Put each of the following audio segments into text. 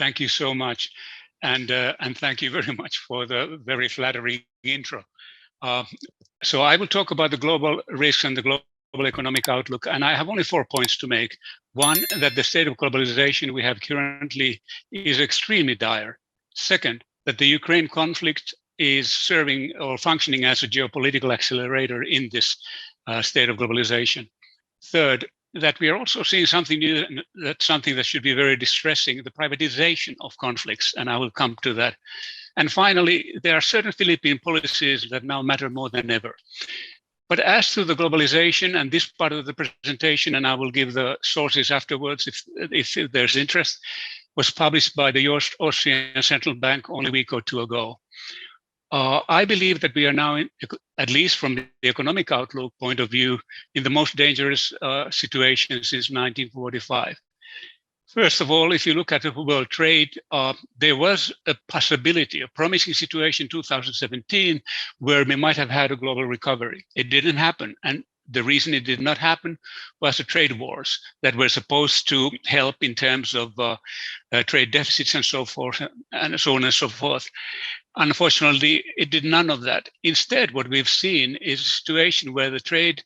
Thank you so much. And thank you very much for the very flattering intro. So I will talk about the global risks and the global economic outlook. And I have only 4 points to make. One, that the state of globalization we have currently is extremely dire. Second, that the Ukraine conflict is serving or functioning as a geopolitical accelerator in this state of globalization. Third, that we are also seeing something new, that's something that should be very distressing, the privatization of conflicts, and I will come to that. And finally, there are certain Philippine policies that now matter more than ever. But as to the globalization and this part of the presentation, and I will give the sources afterwards if there's interest, was published by the Austrian Central Bank only a week or two ago. I believe that we are now, at least from the economic outlook point of view, in the most dangerous situation since 1945. First of all, if you look at the world trade, there was a possibility, a promising situation in 2017, where we might have had a global recovery. It didn't happen. And the reason it did not happen was the trade wars that were supposed to help in terms of trade deficits and so forth, and so on and so forth. Unfortunately, it did none of that. Instead, what we've seen is a situation where the trade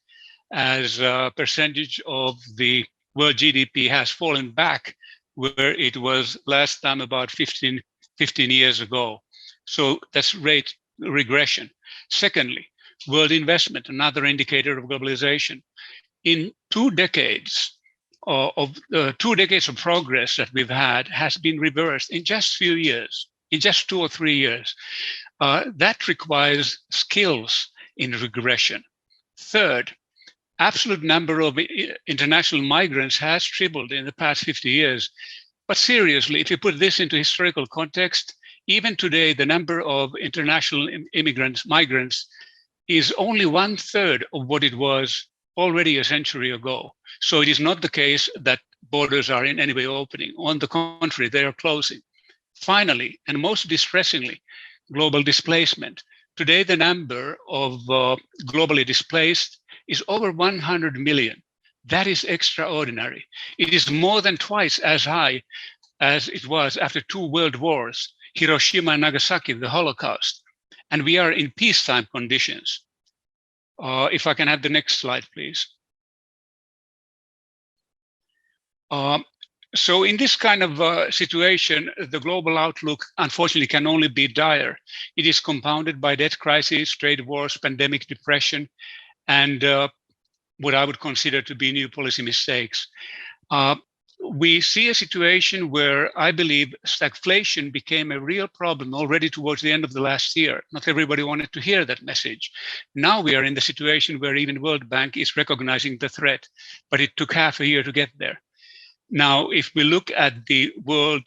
as a percentage of the world GDP has fallen back where it was last time about 15 years ago. So that's rate regression. Secondly, world investment, another indicator of globalization. In 2 decades of 2 decades of progress that we've had has been reversed in just few years. In just 2 or 3 years. That requires skills in regression. Third, absolute number of international migrants has tripled in the past 50 years. But seriously, if you put this into historical context, even today, the number of international migrants is only 1/3 of what it was already a century ago. So it is not the case that borders are in any way opening. On the contrary, they are closing. Finally, and most distressingly, global displacement. Today, the number of globally displaced is over 100 million. That is extraordinary. It is more than twice as high as it was after 2 world wars, Hiroshima and Nagasaki, the Holocaust. And we are in peacetime conditions. If I can have the next slide, please. So in this kind of situation, the global outlook, unfortunately, can only be dire. It is compounded by debt crisis, trade wars, pandemic, depression, and what I would consider to be new policy mistakes. We see a situation where I believe stagflation became a real problem already towards the end of the last year. Not everybody wanted to hear that message. Now we are in the situation where even World Bank is recognizing the threat, but it took half a year to get there. Now, if we look at the world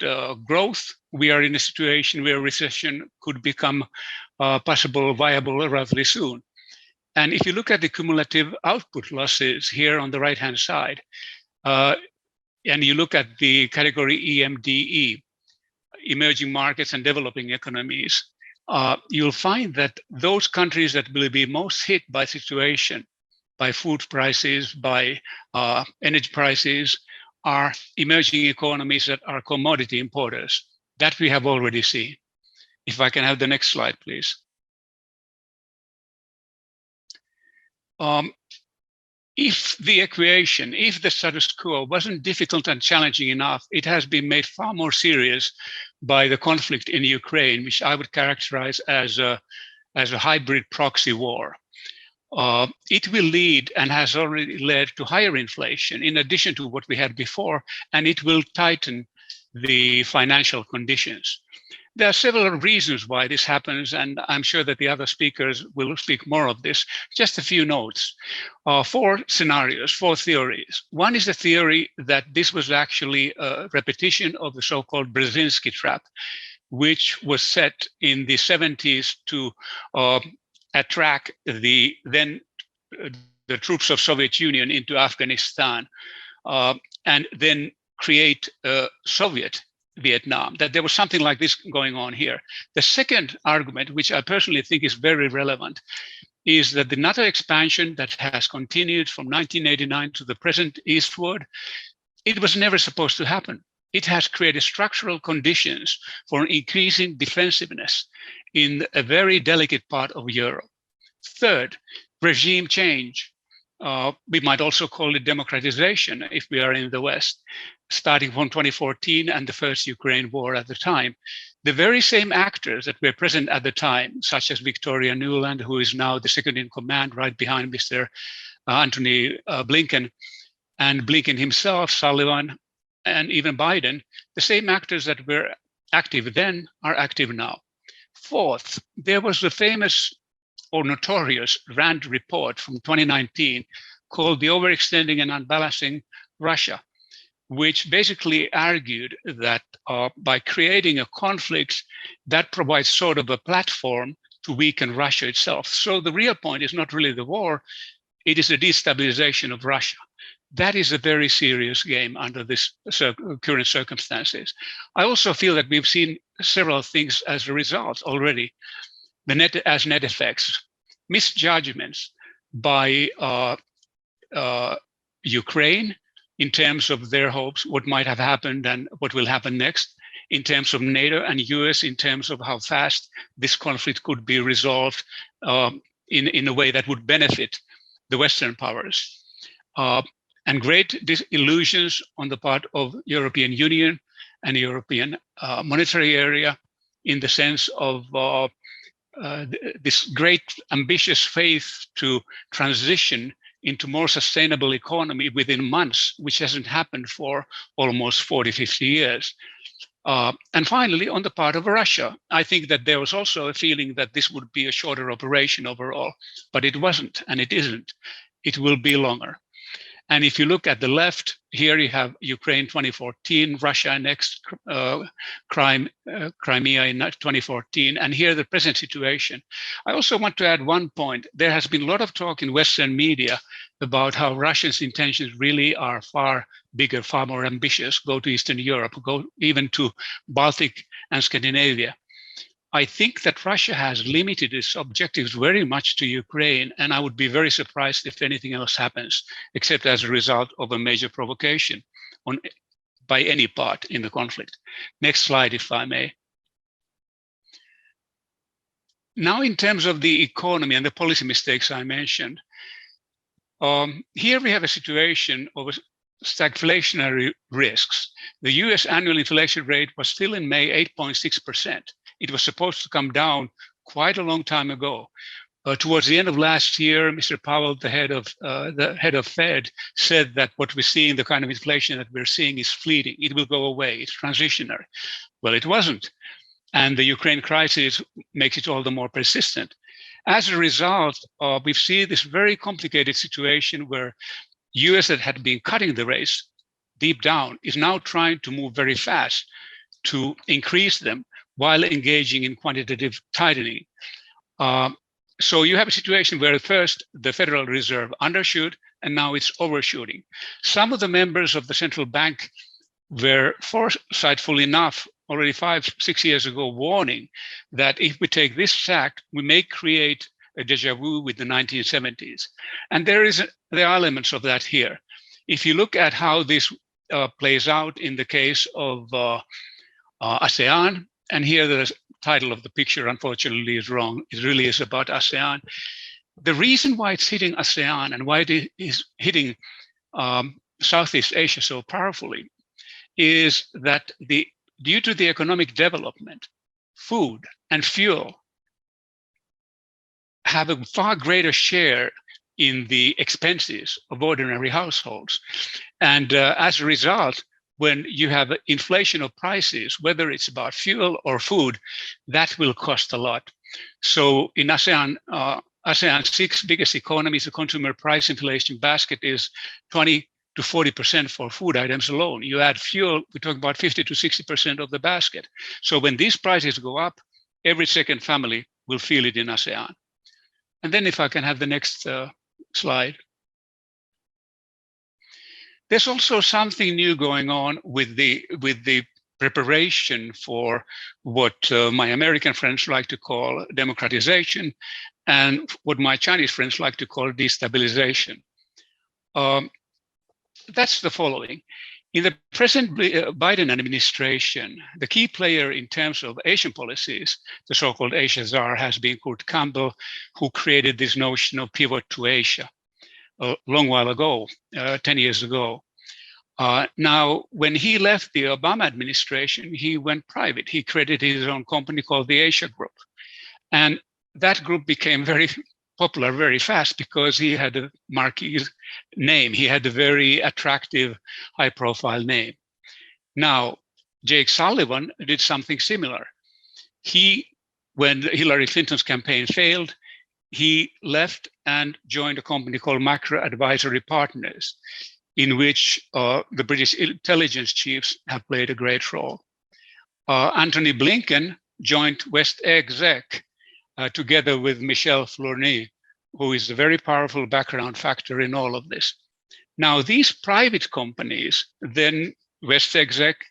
growth, we are in a situation where recession could become possible, viable relatively soon. And if you look at the cumulative output losses here on the right-hand side, and you look at the category EMDE, emerging markets and developing economies, you'll find that those countries that will be most hit by situation, by food prices, by energy prices, are emerging economies that are commodity importers. That we have already seen. If I can have the next slide, please. If the equation, if the status quo wasn't difficult and challenging enough, it has been made far more serious by the conflict in Ukraine, which I would characterize as a hybrid proxy war. It will lead and has already led to higher inflation in addition to what we had before, and it will tighten the financial conditions. There are several reasons why this happens, and I'm sure that the other speakers will speak more of this. Just a few notes. 4 scenarios, 4 theories. One is the theory that this was actually a repetition of the so-called Brzezinski trap, which was set in the 70s to attract the troops of Soviet Union into Afghanistan, and then create a Soviet Vietnam, that there was something like this going on here. The second argument, which I personally think is very relevant, is that the NATO expansion that has continued from 1989 to the present eastward, it was never supposed to happen. it has created structural conditions for increasing defensiveness in a very delicate part of Europe. Third, regime change. We might also call it democratization if we are in the West, starting from 2014 and the first Ukraine war at the time. The very same actors that were present at the time, such as Victoria Nuland, who is now the second in command right behind Mr. Antony Blinken, and Blinken himself, Sullivan, and even Biden, the same actors that were active then are active now. Fourth, there was the famous or notorious RAND report from 2019 called The Overextending and Unbalancing Russia, which basically argued that by creating a conflict that provides sort of a platform to weaken Russia itself. So the real point is not really the war, it is the destabilization of Russia. That is a very serious game under this current circumstances. I also feel that we've seen several things as a result already. The net effects, misjudgments by Ukraine in terms of their hopes, what might have happened and what will happen next, in terms of NATO and US, in terms of how fast this conflict could be resolved in a way that would benefit the Western powers. And great disillusions on the part of European Union and European monetary area in the sense of this great ambitious faith to transition into more sustainable economy within months, which hasn't happened for almost 40, 50 years. And finally, on the part of Russia, I think that there was also a feeling that this would be a shorter operation overall, but it wasn't, and it isn't. It will be longer. And if you look at the left, here you have Ukraine 2014, Russia annexed Crimea in 2014, and here the present situation. I also want to add one point. There has been a lot of talk in Western media about how Russia's intentions really are far bigger, far more ambitious, go to Eastern Europe, go even to Baltic and Scandinavia. I think that Russia has limited its objectives very much to Ukraine, and I would be very surprised if anything else happens, except as a result of a major provocation by any part in the conflict. Next slide, if I may. Now, in terms of the economy and the policy mistakes I mentioned, here we have a situation of stagflationary risks. The US annual inflation rate was still in May 8.6%. It was supposed to come down quite a long time ago. Towards the end of last year, Mr. Powell, the head of Fed, said that what we're seeing, the kind of inflation that we're seeing, is fleeting. It will go away. It's transitionary. Well, it wasn't. And the Ukraine crisis makes it all the more persistent. As a result, we've seen this very complicated situation where US that had been cutting the rates deep down is now trying to move very fast to increase them while engaging in quantitative tightening. So you have a situation where first the Federal Reserve undershoot, and now it's overshooting. Some of the members of the central bank were foresightful enough already 5-6 years ago, warning that if we take this tack, we may create a deja vu with the 1970s. And there are elements of that here. If you look at how this plays out in the case of ASEAN, and here the title of the picture, unfortunately, is wrong. It really is about ASEAN. The reason why it's hitting ASEAN and why it is hitting Southeast Asia so powerfully is that due to the economic development, food and fuel have a far greater share in the expenses of ordinary households. And as a result, when you have inflation of prices, whether it's about fuel or food, that will cost a lot. So in ASEAN's 6 biggest economies, the consumer price inflation basket is 20 to 40% for food items alone. You add fuel, we talk about 50 to 60% of the basket. So when these prices go up, every second family will feel it in ASEAN. And then if I can have the next slide. There's also something new going on with the preparation for what my American friends like to call democratization and what my Chinese friends like to call destabilization. That's the following. In the present Biden administration, the key player in terms of Asian policies, the so-called Asia czar, has been Kurt Campbell, who created this notion of pivot to Asia a long while ago, 10 years ago. Now, when he left the Obama administration, he went private. He created his own company called the Asia Group. And that group became very popular very fast because he had a marquee name. He had a very attractive, high-profile name. Now, Jake Sullivan did something similar. When Hillary Clinton's campaign failed, he left and joined a company called Macro Advisory Partners, in which the British intelligence chiefs have played a great role. Anthony Blinken joined West Exec together with Michel Flournoy, who is a very powerful background factor in all of this. Now, these private companies, then West Exec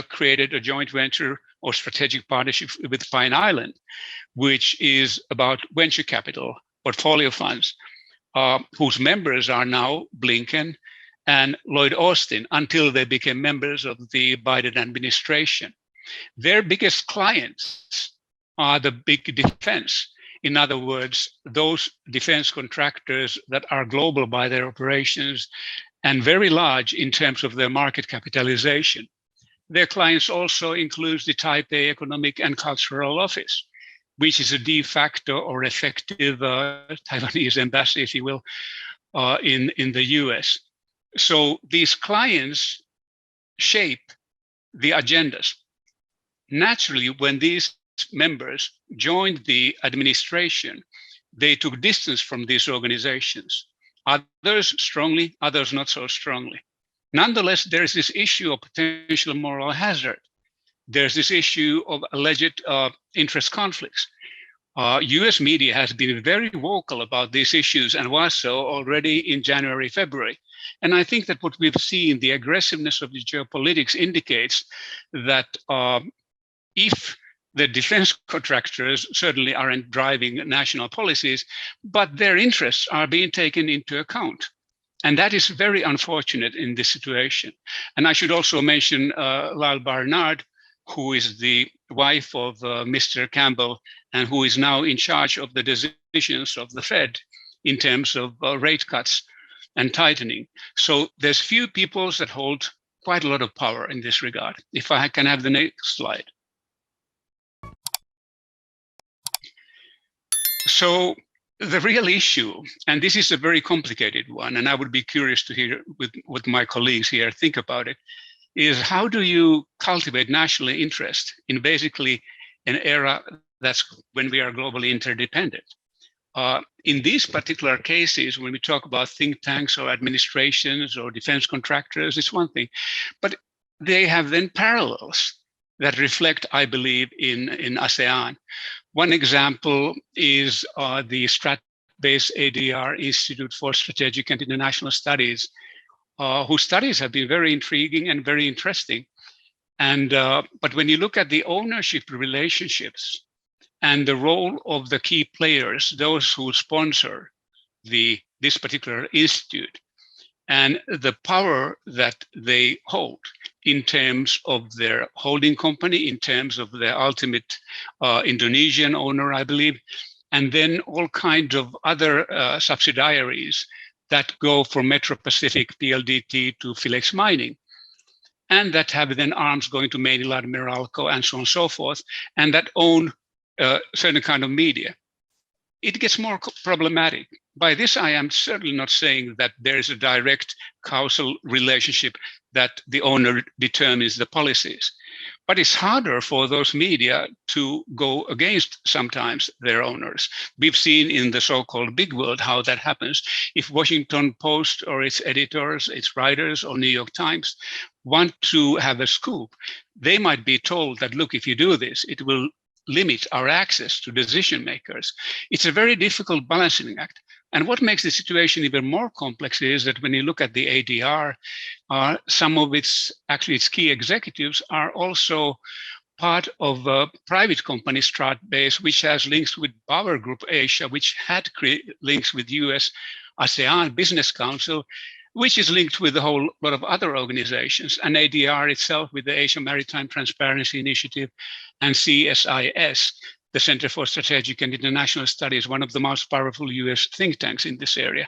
created a joint venture or strategic partnership with Pine Island, which is about venture capital, portfolio funds, whose members are now Blinken and Lloyd Austin until they became members of the Biden administration. Their biggest clients are the big defense. In other words, those defense contractors that are global by their operations and very large in terms of their market capitalization. Their clients also includes the Taipei Economic and Cultural Office, which is a de facto or effective Taiwanese embassy, if you will, in the US. So these clients shape the agendas. Naturally, when these members joined the administration, they took distance from these organizations. Others strongly, others not so strongly. Nonetheless, there's this issue of potential moral hazard. There's this issue of alleged interest conflicts. US media has been very vocal about these issues and was so already in January, February. And I think that what we've seen, the aggressiveness of the geopolitics indicates that if the defense contractors certainly aren't driving national policies, but their interests are being taken into account. And that is very unfortunate in this situation. And I should also mention Lyle Barnard, who is the wife of Mr. Campbell and who is now in charge of the decisions of the Fed in terms of rate cuts and tightening. So there's few people that hold quite a lot of power in this regard. If I can have the next slide. So the real issue, and this is a very complicated one, and I would be curious to hear what my colleagues here think about it, is how do you cultivate national interest in basically an era that's when we are globally interdependent? In these particular cases, when we talk about think tanks or administrations or defense contractors, it's one thing, but they have then parallels that reflect, I believe, in ASEAN. One example is the Strat-based ADR Institute for Strategic and International Studies, whose studies have been very intriguing and very interesting. And but when you look at the ownership relationships and the role of the key players, those who sponsor this particular institute, and the power that they hold in terms of their holding company, in terms of their ultimate Indonesian owner, I believe, and then all kinds of other subsidiaries that go from Metro Pacific, PLDT to Philex Mining, and that have then arms going to Maynilad, Meralco, and so on and so forth, and that own certain kind of media. It gets more problematic. By this, I am certainly not saying that there is a direct causal relationship that the owner determines the policies, but it's harder for those media to go against sometimes their owners. We've seen in the so-called big world how that happens. If Washington Post or its editors, its writers, or New York Times want to have a scoop, they might be told that, look, if you do this, it will limit our access to decision makers. It's a very difficult balancing act. And what makes the situation even more complex is that when you look at the ADR, some of its key executives are also part of a private company, Strat-based, which has links with Power Group Asia, which had links with US ASEAN Business Council, which is linked with a whole lot of other organizations, and ADR itself with the Asia Maritime Transparency Initiative, and CSIS, the Center for Strategic and International Studies, one of the most powerful US think tanks in this area.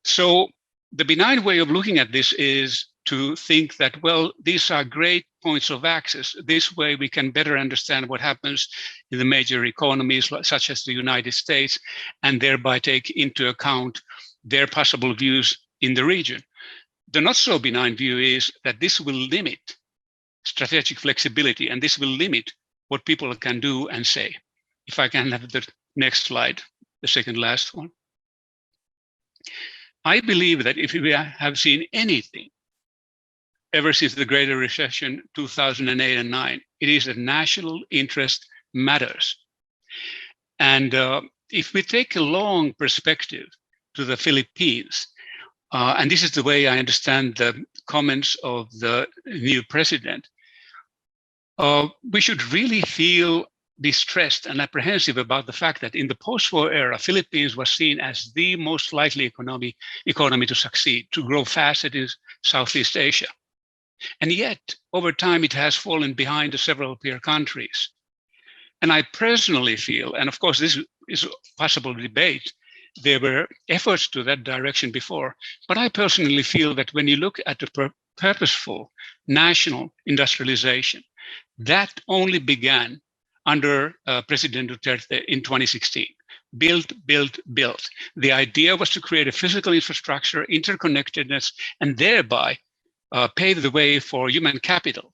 So the benign way of looking at this is to think that, well, these are great points of access. This way we can better understand what happens in the major economies, such as the United States, and thereby take into account their possible views in the region. The not so benign view is that this will limit strategic flexibility, and this will limit what people can do and say. If I can have the next slide, the second last one. I believe that if we have seen anything ever since the Great Recession, 2008 and 9, it is that national interest matters. And if we take a long perspective to the Philippines, and this is the way I understand the comments of the new president, we should really feel distressed and apprehensive about the fact that in the post-war era, Philippines was seen as the most likely economy to succeed, to grow fast in Southeast Asia. And yet, over time, it has fallen behind the several peer countries. And I personally feel, and of course, this is a possible debate, there were efforts to that direction before, but I personally feel that when you look at the purposeful national industrialization, that only began under President Duterte in 2016. Build, build, build. The idea was to create a physical infrastructure, interconnectedness, and thereby pave the way for human capital,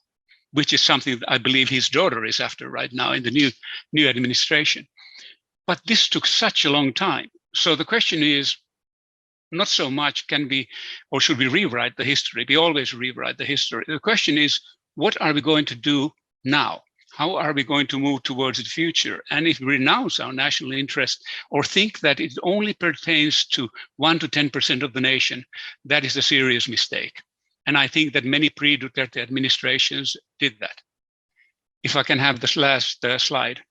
which is something that I believe his daughter is after right now in the new administration. But this took such a long time. So the question is not so much can we, or should we rewrite the history? We always rewrite the history. The question is, what are we going to do now? How are we going to move towards the future? And if we renounce our national interest or think that it only pertains to 1 to 10% of the nation, that is a serious mistake. And I think that many pre-Duterte administrations did that. If I can have this last slide.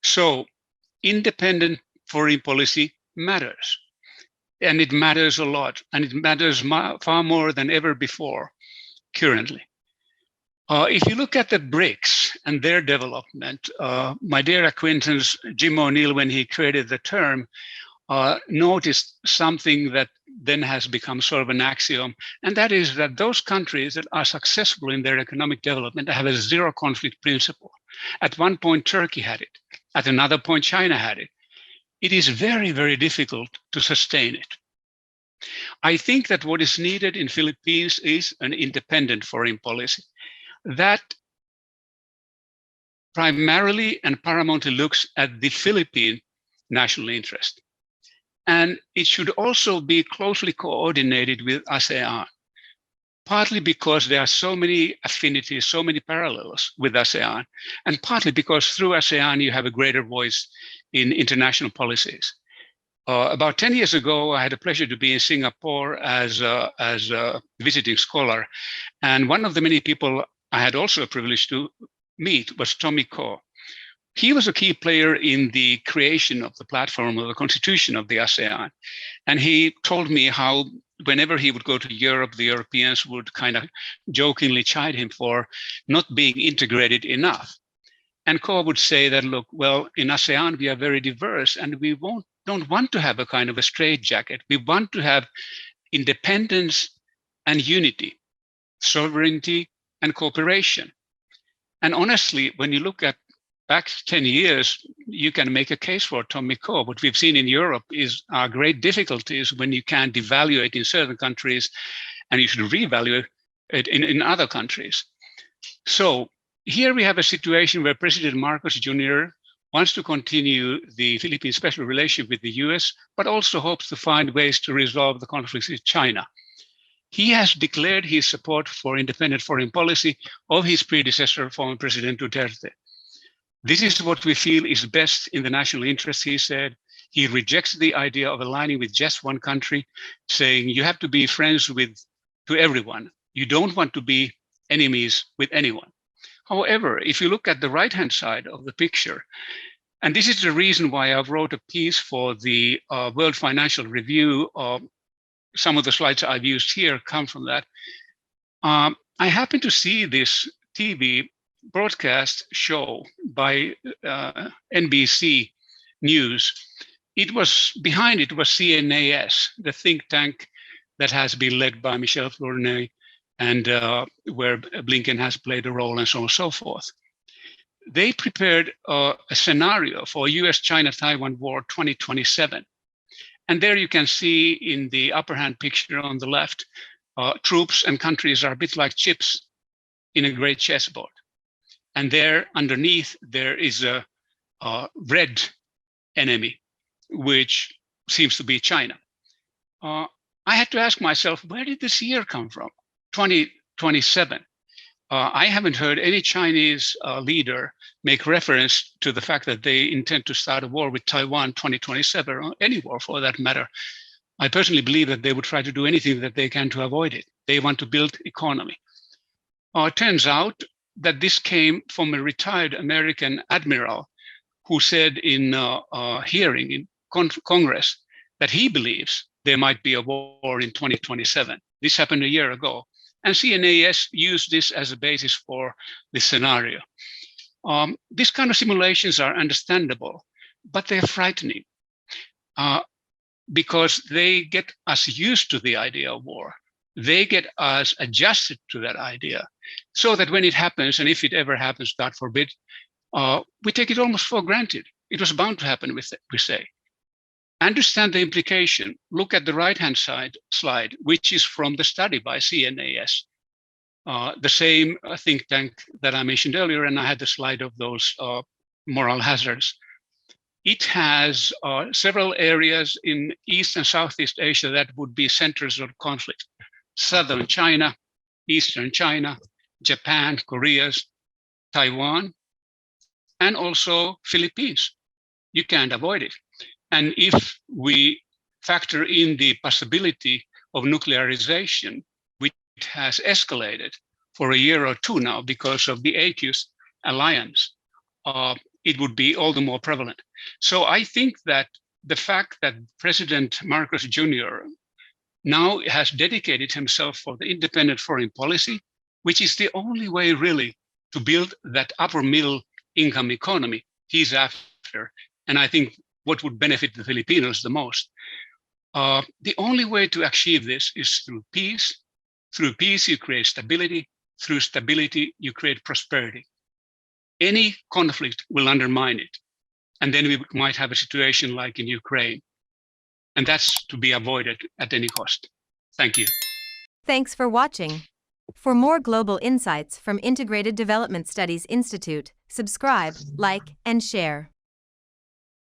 So independent foreign policy matters. And it matters a lot. And it matters far more than ever before currently. If you look at the BRICS and their development, my dear acquaintance Jim O'Neill, when he created the term, noticed something that then has become sort of an axiom, and that is that those countries that are successful in their economic development have a zero conflict principle. At one point, Turkey had it. At another point, China had it. It is very, very difficult to sustain it. I think that what is needed in Philippines is an independent foreign policy that primarily and paramountly looks at the Philippine national interest. And it should also be closely coordinated with ASEAN, partly because there are so many affinities, so many parallels with ASEAN, and partly because through ASEAN you have a greater voice in international policies. About 10 years ago, I had the pleasure to be in Singapore as a visiting scholar. And one of the many people I had also a privilege to meet was Tommy Koh. He was a key player in the creation of the platform of the constitution of the ASEAN. And he told me how whenever he would go to Europe, the Europeans would kind of jokingly chide him for not being integrated enough. And Koh would say that, look, well, in ASEAN, we are very diverse and we don't want to have a kind of a straitjacket. We want to have independence and unity, sovereignty and cooperation. And honestly, when you look at back 10 years, you can make a case for Tommy Koh. What we've seen in Europe is great difficulties when you can't devalue it in certain countries and you should revalue it in other countries. So here we have a situation where President Marcos Jr. wants to continue the Philippine special relationship with the US, but also hopes to find ways to resolve the conflicts with China. He has declared his support for independent foreign policy of his predecessor, former President Duterte. This is what we feel is best in the national interest, he said. He rejects the idea of aligning with just one country, saying you have to be friends to everyone. You don't want to be enemies with anyone. However, if you look at the right-hand side of the picture, And this is the reason why I wrote a piece for the World Financial Review. Some of the slides I've used here come from that. I happened to see this TV broadcast show by NBC News. Behind it was CNAS, the think tank that has been led by Michel Flournoy, and where Blinken has played a role, and so on and so forth. They prepared a scenario for US-China-Taiwan War 2027. And there you can see in the upper hand picture on the left, troops and countries are a bit like chips in a great chessboard. And there underneath, there is a red enemy, which seems to be China. I had to ask myself, where did this year come from? 2027. I haven't heard any Chinese leader make reference to the fact that they intend to start a war with Taiwan 2027, or any war for that matter. I personally believe that they would try to do anything that they can to avoid it. They want to build economy. It turns out that this came from a retired American admiral who said in a hearing in Congress that he believes there might be a war in 2027. This happened a year ago. And CNAS used this as a basis for this scenario. These kind of simulations are understandable, but they're frightening because they get us used to the idea of war. They get us adjusted to that idea so that when it happens, and if it ever happens, God forbid, we take it almost for granted. It was bound to happen, we say. Understand the implication. Look at the right-hand side slide, which is from the study by CNAS, the same think tank that I mentioned earlier, and I had the slide of those moral hazards. It has several areas in East and Southeast Asia that would be centers of conflict. Southern China, Eastern China, Japan, Korea, Taiwan, and also Philippines. You can't avoid it. And if we factor in the possibility of nuclearization, which has escalated for a year or two now because of the AUKUS alliance, it would be all the more prevalent. So I think that the fact that President Marcos Jr. now has dedicated himself for the independent foreign policy, which is the only way really to build that upper middle income economy he's after. And I think what would benefit the Filipinos the most. The only way to achieve this is through peace. Through peace, you create stability. Through stability, you create prosperity. Any conflict will undermine it. And then we might have a situation like in Ukraine. And that's to be avoided at any cost. Thank you. Thanks for watching. For more global insights from Integrated Development Studies Institute, subscribe, like, and share.